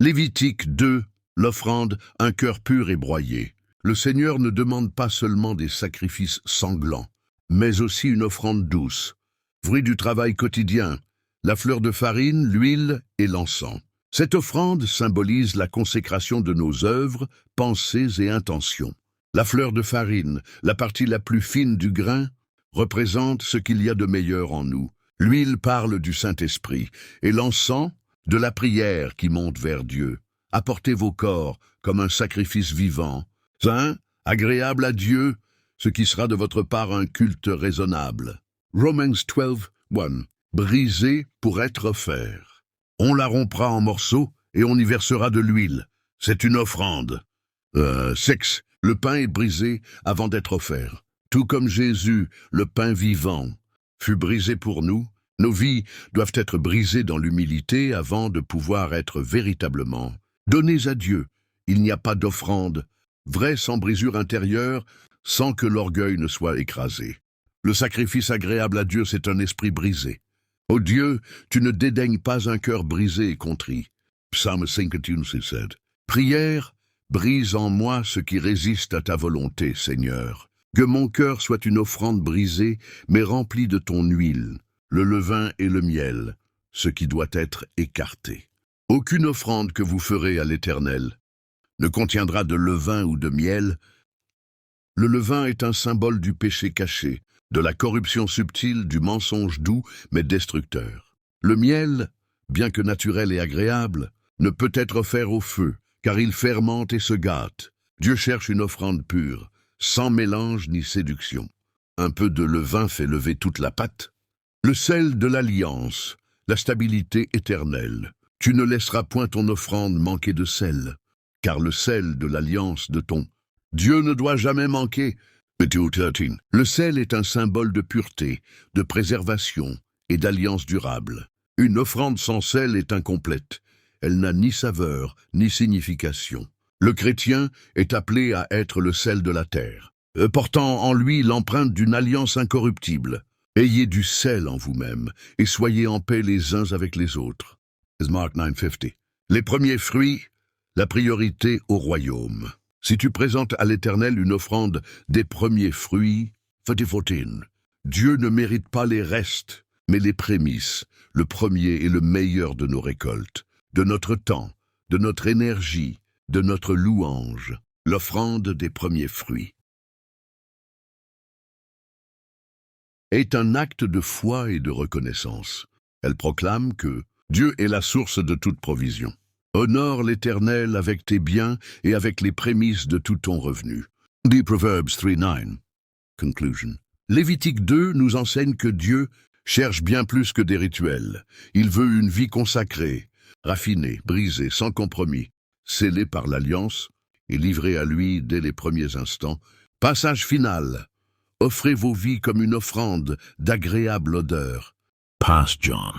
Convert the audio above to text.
Lévitique 2, l'offrande, un cœur pur et broyé. Le Seigneur ne demande pas seulement des sacrifices sanglants, mais aussi une offrande douce, fruit du travail quotidien, la fleur de farine, l'huile et l'encens. Cette offrande symbolise la consécration de nos œuvres, pensées et intentions. La fleur de farine, la partie la plus fine du grain, représente ce qu'il y a de meilleur en nous. L'huile parle du Saint-Esprit, et l'encens, de la prière qui monte vers Dieu. Apportez vos corps comme un sacrifice vivant, saint, agréable à Dieu, ce qui sera de votre part un culte raisonnable. Romans 12, 1. Brisé pour être offert. On la rompra en morceaux et on y versera de l'huile. C'est une offrande. 6. Le pain est brisé avant d'être offert. Tout comme Jésus, le pain vivant, fut brisé pour nous, nos vies doivent être brisées dans l'humilité avant de pouvoir être véritablement données à Dieu. Il n'y a pas d'offrande vraie sans brisure intérieure, sans que l'orgueil ne soit écrasé. Le sacrifice agréable à Dieu, c'est un esprit brisé. Ô Dieu, tu ne dédaignes pas un cœur brisé et contrit. Psalm 51:7. Prière, brise en moi ce qui résiste à ta volonté, Seigneur. Que mon cœur soit une offrande brisée, mais remplie de ton huile, le levain et le miel, ce qui doit être écarté. Aucune offrande que vous ferez à l'Éternel ne contiendra de levain ou de miel. Le levain est un symbole du péché caché, de la corruption subtile, du mensonge doux mais destructeur. Le miel, bien que naturel et agréable, ne peut être offert au feu, car il fermente et se gâte. Dieu cherche une offrande pure, sans mélange ni séduction. Un peu de levain fait lever toute la pâte. Le sel de l'alliance, la stabilité éternelle. Tu ne laisseras point ton offrande manquer de sel, car le sel de l'alliance de ton Dieu ne doit jamais manquer. Matthieu 13. Le sel est un symbole de pureté, de préservation et d'alliance durable. Une offrande sans sel est incomplète. Elle n'a ni saveur, ni signification. Le chrétien est appelé à être le sel de la terre, portant en lui l'empreinte d'une alliance incorruptible. Ayez du sel en vous-même et soyez en paix les uns avec les autres. Mark 9:50. Les premiers fruits, la priorité au royaume. Si tu présentes à l'Éternel une offrande des premiers fruits, 14, Dieu ne mérite pas les restes, mais les prémices, le premier et le meilleur de nos récoltes, de notre temps, de notre énergie, de notre louange, l'offrande des premiers fruits. Est un acte de foi et de reconnaissance. Elle proclame que Dieu est la source de toute provision. Honore l'Éternel avec tes biens et avec les prémices de tout ton revenu. The Proverbs 3:9. Conclusion. Lévitique 2 nous enseigne que Dieu cherche bien plus que des rituels. Il veut une vie consacrée, raffinée, brisée, sans compromis, scellée par l'alliance et livrée à lui dès les premiers instants. Passage final. Offrez vos vies comme une offrande d'agréable odeur. Pass John.